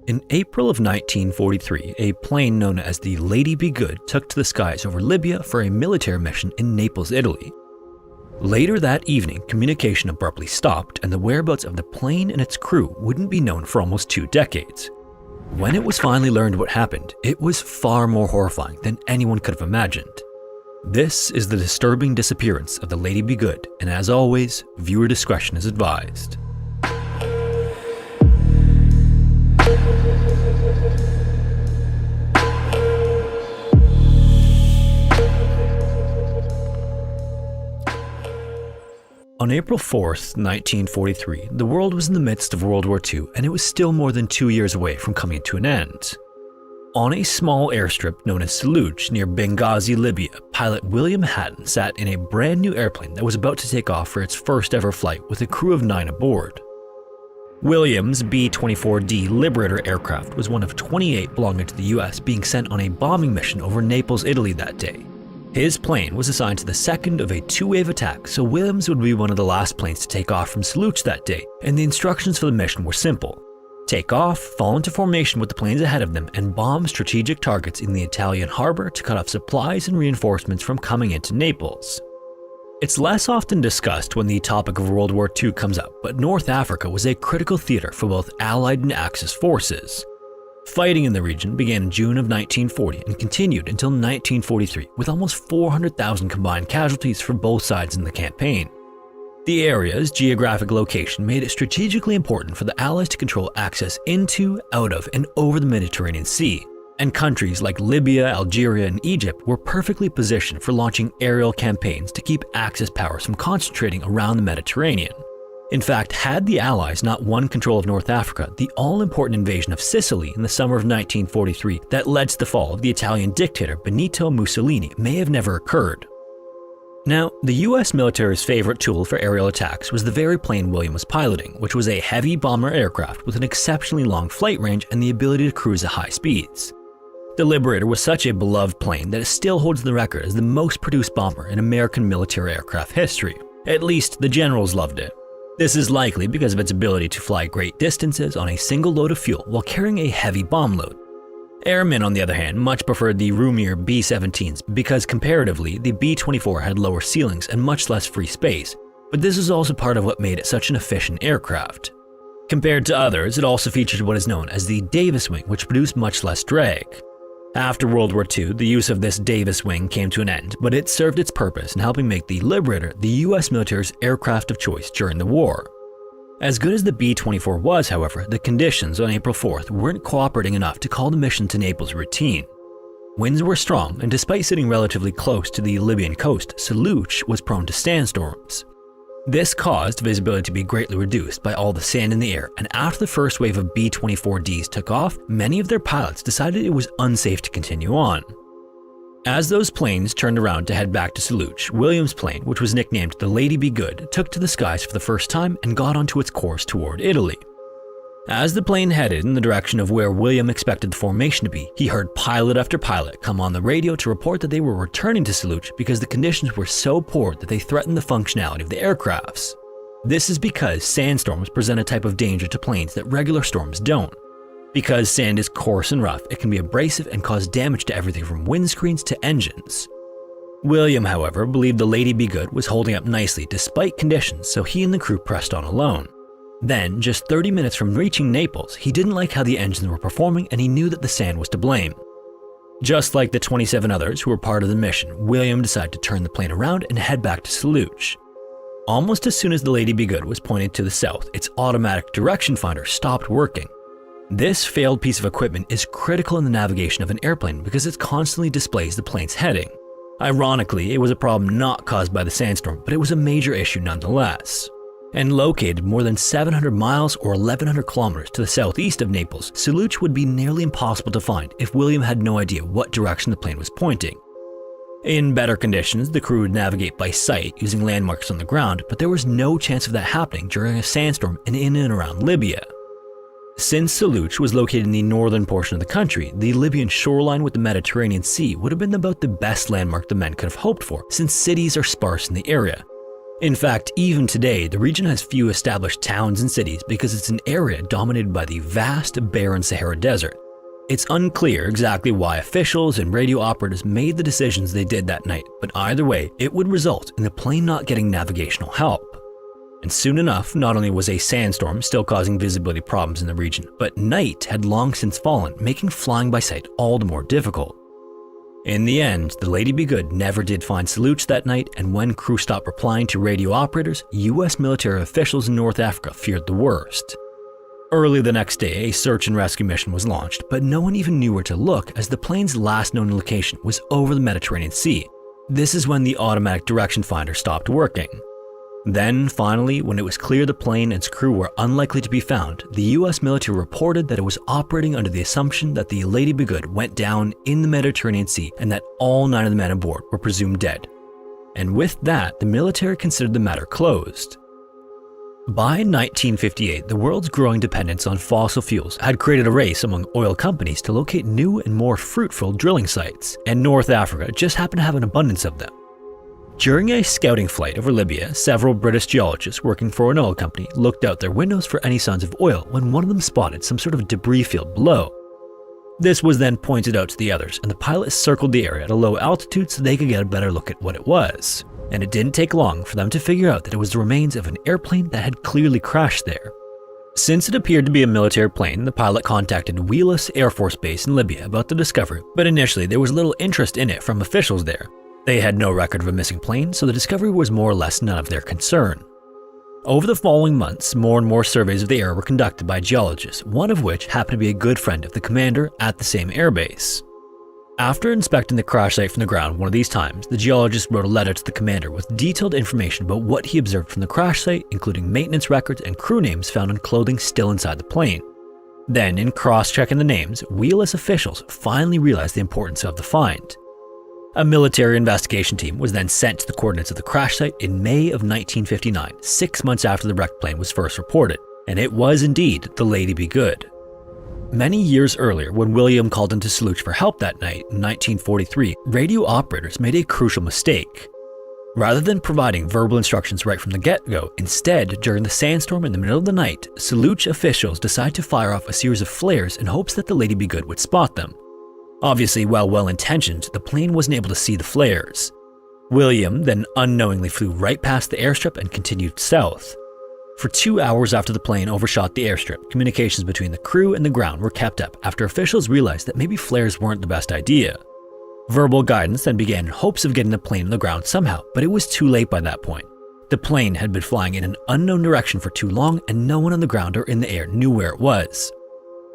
In April of 1943, a plane known as the Lady Be Good took to the skies over Libya for a military mission in Naples, Italy. Later that evening, communication abruptly stopped, and the whereabouts of the plane and its crew wouldn't be known for almost 2 decades. When it was finally learned what happened, it was far more horrifying than anyone could have imagined. This is the disturbing disappearance of the Lady Be Good, and as always, viewer discretion is advised. On April 4th, 1943, the world was in the midst of World War II, and it was still more than 2 years away from coming to an end. On a small airstrip known as Saluj near Benghazi, Libya, pilot William Hatton sat in a brand new airplane that was about to take off for its first ever flight with a crew of 9 aboard. Williams' B-24D Liberator aircraft was one of 28 belonging to the US being sent on a bombing mission over Naples, Italy that day. His plane was assigned to the second of a 2-wave attack, so Williams would be one of the last planes to take off from Saluj that day, and the instructions for the mission were simple. Take off, fall into formation with the planes ahead of them, and bomb strategic targets in the Italian harbor to cut off supplies and reinforcements from coming into Naples. It's less often discussed when the topic of World War II comes up, but North Africa was a critical theater for both Allied and Axis forces. Fighting in the region began in June of 1940 and continued until 1943, with almost 400,000 combined casualties for both sides in the campaign. The area's geographic location made it strategically important for the Allies to control access into, out of, and over the Mediterranean Sea, and countries like Libya, Algeria, and Egypt were perfectly positioned for launching aerial campaigns to keep Axis powers from concentrating around the Mediterranean. In fact, had the Allies not won control of North Africa, the all-important invasion of Sicily in the summer of 1943 that led to the fall of the Italian dictator Benito Mussolini may have never occurred. Now, the US military's favorite tool for aerial attacks was the very plane William was piloting, which was a heavy bomber aircraft with an exceptionally long flight range and the ability to cruise at high speeds. The Liberator was such a beloved plane that it still holds the record as the most produced bomber in American military aircraft history. At least, the generals loved it. This is likely because of its ability to fly great distances on a single load of fuel while carrying a heavy bomb load. Airmen, on the other hand, much preferred the roomier B-17s because comparatively, the B-24 had lower ceilings and much less free space, but this is also part of what made it such an efficient aircraft. Compared to others, it also featured what is known as the Davis wing, which produced much less drag. After World War II, the use of this Davis wing came to an end, but it served its purpose in helping make the Liberator the US military's aircraft of choice during the war. As good as the B-24 was, however, the conditions on April 4th weren't cooperating enough to call the mission to Naples routine. Winds were strong, and despite sitting relatively close to the Libyan coast, Saluj was prone to sandstorms. This caused visibility to be greatly reduced by all the sand in the air, and after the first wave of B-24Ds took off, many of their pilots decided it was unsafe to continue on. As those planes turned around to head back to Saluj, Williams' plane, which was nicknamed the Lady Be Good, took to the skies for the first time and got onto its course toward Italy. As the plane headed in the direction of where William expected the formation to be, he heard pilot after pilot come on the radio to report that they were returning to Saluj because the conditions were so poor that they threatened the functionality of the aircrafts. This is because sandstorms present a type of danger to planes that regular storms don't. Because sand is coarse and rough, it can be abrasive and cause damage to everything from windscreens to engines. William, however, believed the Lady Be Good was holding up nicely despite conditions, so he and the crew pressed on alone. Then, just 30 minutes from reaching Naples, he didn't like how the engines were performing and he knew that the sand was to blame. Just like the 27 others who were part of the mission, William decided to turn the plane around and head back to Saluj. Almost as soon as the Lady Be Good was pointed to the south, its automatic direction finder stopped working. This failed piece of equipment is critical in the navigation of an airplane because it constantly displays the plane's heading. Ironically, it was a problem not caused by the sandstorm, but it was a major issue nonetheless. And located more than 700 miles or 1,100 kilometers to the southeast of Naples, Saluj would be nearly impossible to find if William had no idea what direction the plane was pointing. In better conditions, the crew would navigate by sight using landmarks on the ground, but there was no chance of that happening during a sandstorm in and around Libya. Since Saluj was located in the northern portion of the country, the Libyan shoreline with the Mediterranean Sea would have been about the best landmark the men could have hoped for, since cities are sparse in the area. In fact, even today, the region has few established towns and cities because it's an area dominated by the vast, barren Sahara Desert. It's unclear exactly why officials and radio operators made the decisions they did that night, but either way, it would result in the plane not getting navigational help. And soon enough, not only was a sandstorm still causing visibility problems in the region, but night had long since fallen, making flying by sight all the more difficult. In the end, the Lady Be Good never did find Saluch that night, and when crew stopped replying to radio operators, US military officials in North Africa feared the worst. Early the next day, a search and rescue mission was launched, but no one even knew where to look as the plane's last known location was over the Mediterranean Sea. This is when the automatic direction finder stopped working. Then, finally, when it was clear the plane and its crew were unlikely to be found, the US military reported that it was operating under the assumption that the Lady Be Good went down in the Mediterranean Sea and that all 9 of the men aboard were presumed dead. And with that, the military considered the matter closed. By 1958, the world's growing dependence on fossil fuels had created a race among oil companies to locate new and more fruitful drilling sites, and North Africa just happened to have an abundance of them. During a scouting flight over Libya, several British geologists working for an oil company looked out their windows for any signs of oil when one of them spotted some sort of debris field below. This was then pointed out to the others, and the pilots circled the area at a low altitude so they could get a better look at what it was. And it didn't take long for them to figure out that it was the remains of an airplane that had clearly crashed there. Since it appeared to be a military plane, the pilot contacted WWII Air Force Base in Libya about the discovery, but initially there was little interest in it from officials there. They had no record of a missing plane, so the discovery was more or less none of their concern. Over the following months, more and more surveys of the area were conducted by geologists, one of which happened to be a good friend of the commander at the same airbase. After inspecting the crash site from the ground one of these times, the geologist wrote a letter to the commander with detailed information about what he observed from the crash site, including maintenance records and crew names found on clothing still inside the plane. Then, in cross-checking the names, WWII officials finally realized the importance of the find. A military investigation team was then sent to the coordinates of the crash site in May of 1959, 6 months after the wrecked plane was first reported, and it was indeed the Lady Be Good. Many years earlier, when William called into Saluch for help that night in 1943, radio operators made a crucial mistake. Rather than providing verbal instructions right from the get-go, instead, during the sandstorm in the middle of the night, Saluch officials decided to fire off a series of flares in hopes that the Lady Be Good would spot them. Obviously, while well-intentioned, the plane wasn't able to see the flares. William then unknowingly flew right past the airstrip and continued south. For 2 hours after the plane overshot the airstrip, communications between the crew and the ground were kept up after officials realized that maybe flares weren't the best idea. Verbal guidance then began in hopes of getting the plane on the ground somehow, but it was too late by that point. The plane had been flying in an unknown direction for too long, and no one on the ground or in the air knew where it was.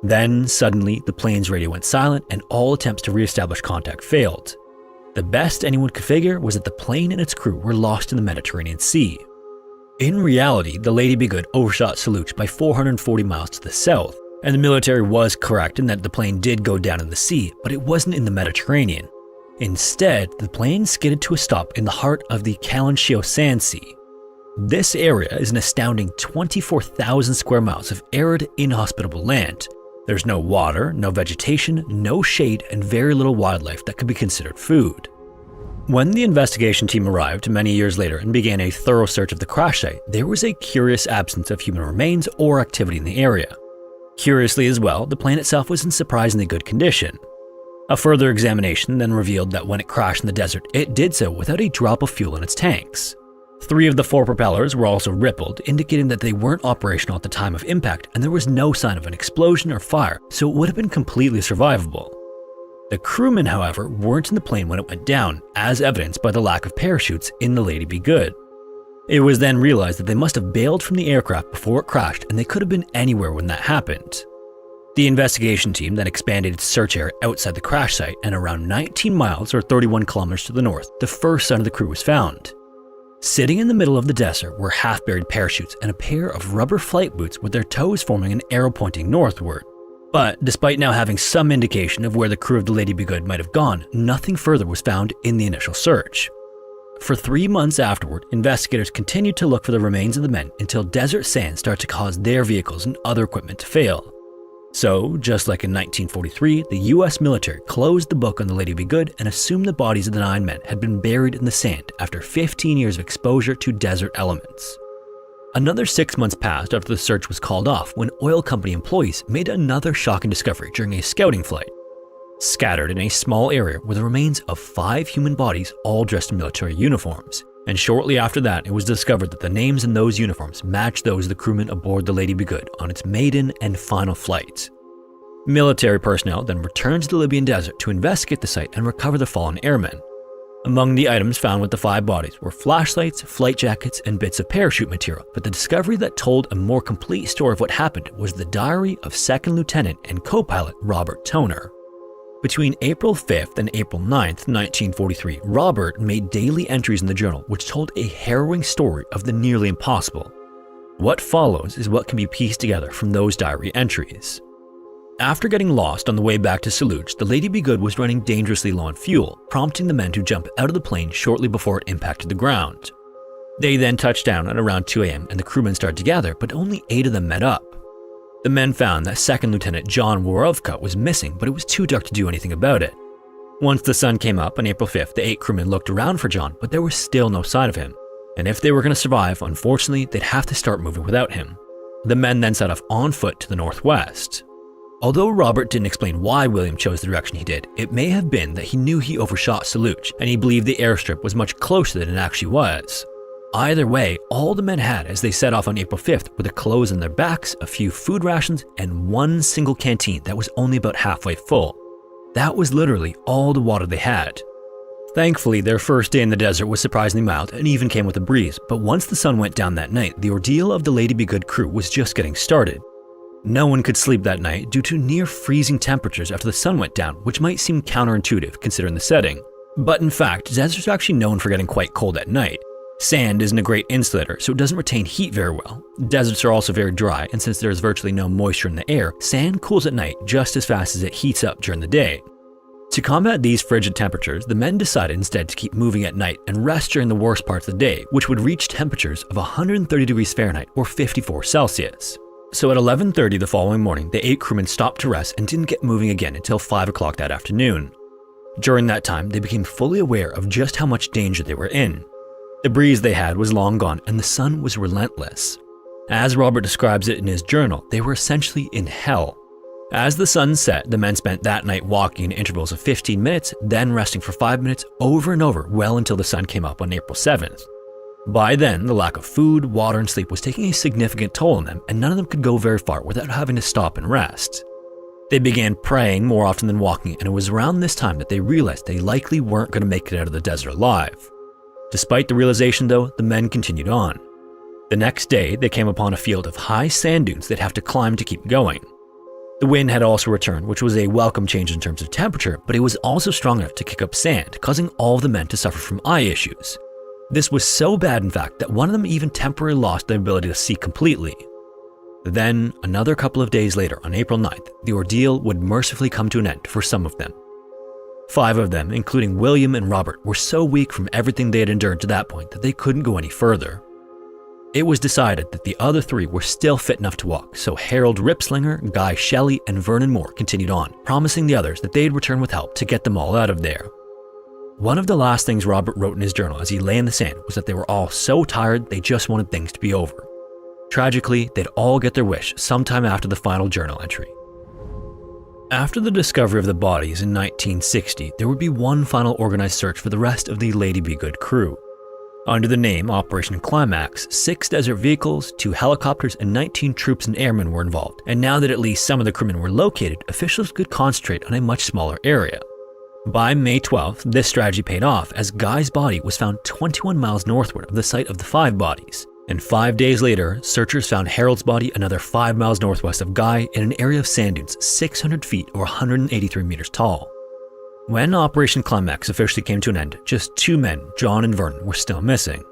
Then, suddenly, the plane's radio went silent and all attempts to re-establish contact failed. The best anyone could figure was that the plane and its crew were lost in the Mediterranean Sea. In reality, the Lady Be Good overshot Saluch by 440 miles to the south, and the military was correct in that the plane did go down in the sea, but it wasn't in the Mediterranean. Instead, the plane skidded to a stop in the heart of the Kalanshio Sand Sea. This area is an astounding 24,000 square miles of arid, inhospitable land. There's no water, no vegetation, no shade, and very little wildlife that could be considered food. When the investigation team arrived many years later and began a thorough search of the crash site, there was a curious absence of human remains or activity in the area. Curiously as well, the plane itself was in surprisingly good condition. A further examination then revealed that when it crashed in the desert, it did so without a drop of fuel in its tanks. 3 of the 4 propellers were also rippled, indicating that they weren't operational at the time of impact, and there was no sign of an explosion or fire, so it would have been completely survivable. The crewmen, however, weren't in the plane when it went down, as evidenced by the lack of parachutes in the Lady Be Good. It was then realized that they must have bailed from the aircraft before it crashed, and they could have been anywhere when that happened. The investigation team then expanded its search area outside the crash site, and around 19 miles or 31 kilometers to the north, the first sign of the crew was found. Sitting in the middle of the desert were half-buried parachutes and a pair of rubber flight boots with their toes forming an arrow pointing northward. But despite now having some indication of where the crew of the Lady Be Good might have gone, nothing further was found in the initial search. For 3 months afterward, investigators continued to look for the remains of the men until desert sand started to cause their vehicles and other equipment to fail. So, just like in 1943, the US military closed the book on the Lady Be Good and assumed the bodies of the 9 men had been buried in the sand after 15 years of exposure to desert elements. Another 6 months passed after the search was called off when oil company employees made another shocking discovery during a scouting flight. Scattered in a small area were the remains of 5 human bodies all dressed in military uniforms. And shortly after that, it was discovered that the names in those uniforms matched those of the crewmen aboard the Lady Be Good on its maiden and final flight. Military personnel then returned to the Libyan desert to investigate the site and recover the fallen airmen. Among the items found with the 5 bodies were flashlights, flight jackets, and bits of parachute material, but the discovery that told a more complete story of what happened was the diary of 2nd Lieutenant and co-pilot Robert Toner. Between April 5th and April 9th, 1943, Robert made daily entries in the journal which told a harrowing story of the nearly impossible. What follows is what can be pieced together from those diary entries. After getting lost on the way back to Saluj, the Lady Be Good was running dangerously low on fuel, prompting the men to jump out of the plane shortly before it impacted the ground. They then touched down at around 2 a.m. and the crewmen started to gather, but only 8 of them met up. The men found that 2nd Lieutenant John Worovka was missing, but it was too dark to do anything about it. Once the sun came up on April 5th, the 8 crewmen looked around for John, but there was still no sign of him. And if they were going to survive, unfortunately, they'd have to start moving without him. The men then set off on foot to the northwest. Although Robert didn't explain why William chose the direction he did, it may have been that he knew he overshot Saluj, and he believed the airstrip was much closer than it actually was. Either way, all the men had as they set off on April 5th were the clothes on their backs, a few food rations, and one single canteen that was only about halfway full. That was literally all the water they had. Thankfully, their first day in the desert was surprisingly mild and even came with a breeze, but once the sun went down that night, the ordeal of the Lady Be Good crew was just getting started. No one could sleep that night due to near freezing temperatures after the sun went down, which might seem counterintuitive considering the setting. But in fact, deserts are actually known for getting quite cold at night. Sand isn't a great insulator, so it doesn't retain heat very well. Deserts are also very dry, and since there is virtually no moisture in the air, sand cools at night just as fast as it heats up during the day. To combat these frigid temperatures, the men decided instead to keep moving at night and rest during the worst parts of the day, which would reach temperatures of 130 degrees Fahrenheit or 54 Celsius. So at 11:30 the following morning, the 8 crewmen stopped to rest and didn't get moving again until 5 o'clock that afternoon. During that time, they became fully aware of just how much danger they were in. The breeze they had was long gone and the sun was relentless. As Robert describes it in his journal, they were essentially in hell. As the sun set, the men spent that night walking in intervals of 15 minutes, then resting for 5 minutes over and over well until the sun came up on April 7th. By then, the lack of food, water, and sleep was taking a significant toll on them, and none of them could go very far without having to stop and rest. They began praying more often than walking, and it was around this time that they realized they likely weren't going to make it out of the desert alive. Despite the realization though, the men continued on. The next day, they came upon a field of high sand dunes they'd have to climb to keep going. The wind had also returned, which was a welcome change in terms of temperature, but it was also strong enough to kick up sand, causing all of the men to suffer from eye issues. This was so bad, in fact, that one of them even temporarily lost their ability to see completely. Then, another couple of days later, on April 9th, the ordeal would mercifully come to an end for some of them. 5 of them, including William and Robert, were so weak from everything they had endured to that point that they couldn't go any further. It was decided that the other 3 were still fit enough to walk, so Harold Ripslinger, Guy Shelley, and Vernon Moore continued on, promising the others that they'd return with help to get them all out of there. One of the last things Robert wrote in his journal as he lay in the sand was that they were all so tired they just wanted things to be over. Tragically, they'd all get their wish sometime after the final journal entry. After the discovery of the bodies in 1960, there would be one final organized search for the rest of the Lady Be Good crew. Under the name Operation Climax, 6 desert vehicles, 2 helicopters, and 19 troops and airmen were involved, and now that at least some of the crewmen were located, officials could concentrate on a much smaller area. By May 12th, this strategy paid off as Guy's body was found 21 miles northward of the site of the 5 bodies. And 5 days later, searchers found Harold's body another 5 miles northwest of Guy in an area of sand dunes 600 feet or 183 meters tall. When Operation Climax officially came to an end, just 2 men, John and Vernon, were still missing.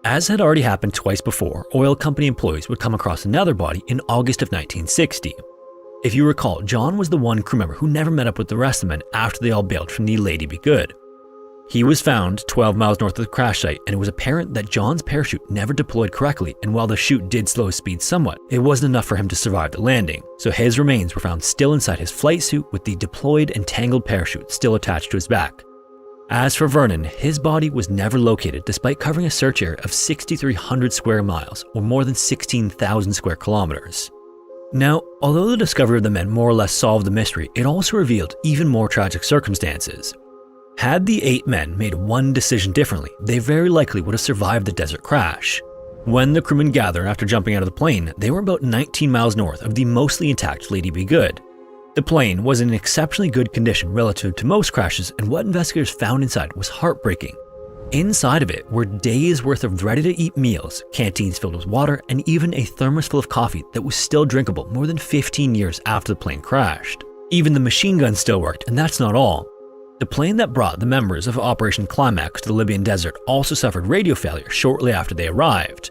As had already happened twice before, oil company employees would come across another body in August of 1960. If you recall, John was the one crew member who never met up with the rest of the men after they all bailed from the Lady Be Good. He was found 12 miles north of the crash site, and it was apparent that John's parachute never deployed correctly, and while the chute did slow his speed somewhat, it wasn't enough for him to survive the landing. So his remains were found still inside his flight suit with the deployed and tangled parachute still attached to his back. As for Vernon, his body was never located despite covering a search area of 6,300 square miles, or more than 16,000 square kilometers. Now, although the discovery of the men more or less solved the mystery, it also revealed even more tragic circumstances. Had the 8 men made one decision differently, they very likely would have survived the desert crash. When the crewmen gathered after jumping out of the plane, they were about 19 miles north of the mostly intact Lady Be Good. The plane was in exceptionally good condition relative to most crashes, and what investigators found inside was heartbreaking. Inside of it were days worth of ready-to-eat meals, canteens filled with water, and even a thermos full of coffee that was still drinkable more than 15 years after the plane crashed. Even the machine gun still worked, and that's not all. The plane that brought the members of Operation Climax to the Libyan desert also suffered radio failure shortly after they arrived.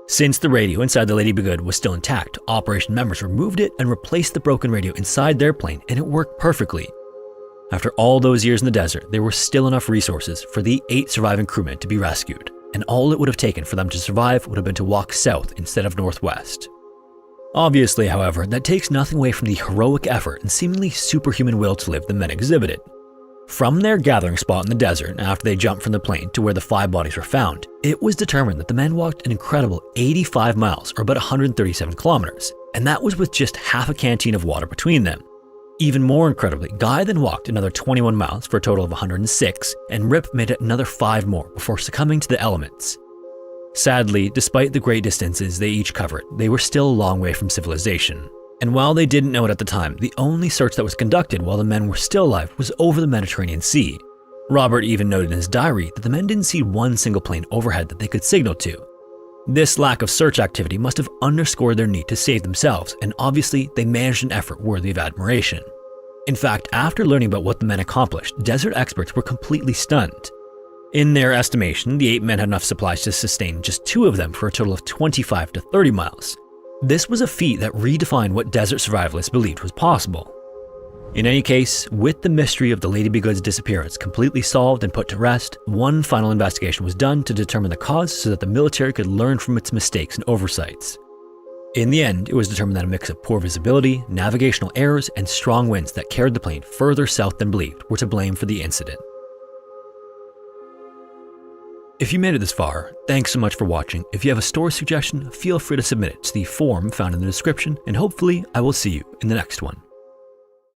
Since the radio inside the Lady Be Good was still intact, Operation members removed it and replaced the broken radio inside their plane, and it worked perfectly. After all those years in the desert, there were still enough resources for the 8 surviving crewmen to be rescued, and all it would have taken for them to survive would have been to walk south instead of northwest. Obviously, however, that takes nothing away from the heroic effort and seemingly superhuman will to live the men exhibited. From their gathering spot in the desert after they jumped from the plane to where the 5 bodies were found, it was determined that the men walked an incredible 85 miles or about 137 kilometers, and that was with just half a canteen of water between them. Even more incredibly, Guy then walked another 21 miles for a total of 106, and Rip made it another 5 more before succumbing to the elements. Sadly, despite the great distances they each covered, they were still a long way from civilization. And while they didn't know it at the time, the only search that was conducted while the men were still alive was over the Mediterranean Sea. Robert even noted in his diary that the men didn't see one single plane overhead that they could signal to. This lack of search activity must have underscored their need to save themselves, and obviously they managed an effort worthy of admiration. In fact, after learning about what the men accomplished, desert experts were completely stunned. In their estimation, the 8 men had enough supplies to sustain just 2 of them for a total of 25 to 30 miles. This was a feat that redefined what desert survivalists believed was possible. In any case, with the mystery of the Lady Be Good's disappearance completely solved and put to rest, one final investigation was done to determine the cause so that the military could learn from its mistakes and oversights. In the end, it was determined that a mix of poor visibility, navigational errors, and strong winds that carried the plane further south than believed were to blame for the incident. If you made it this far, thanks so much for watching. If you have a story suggestion, feel free to submit it to the form found in the description, and hopefully I will see you in the next one.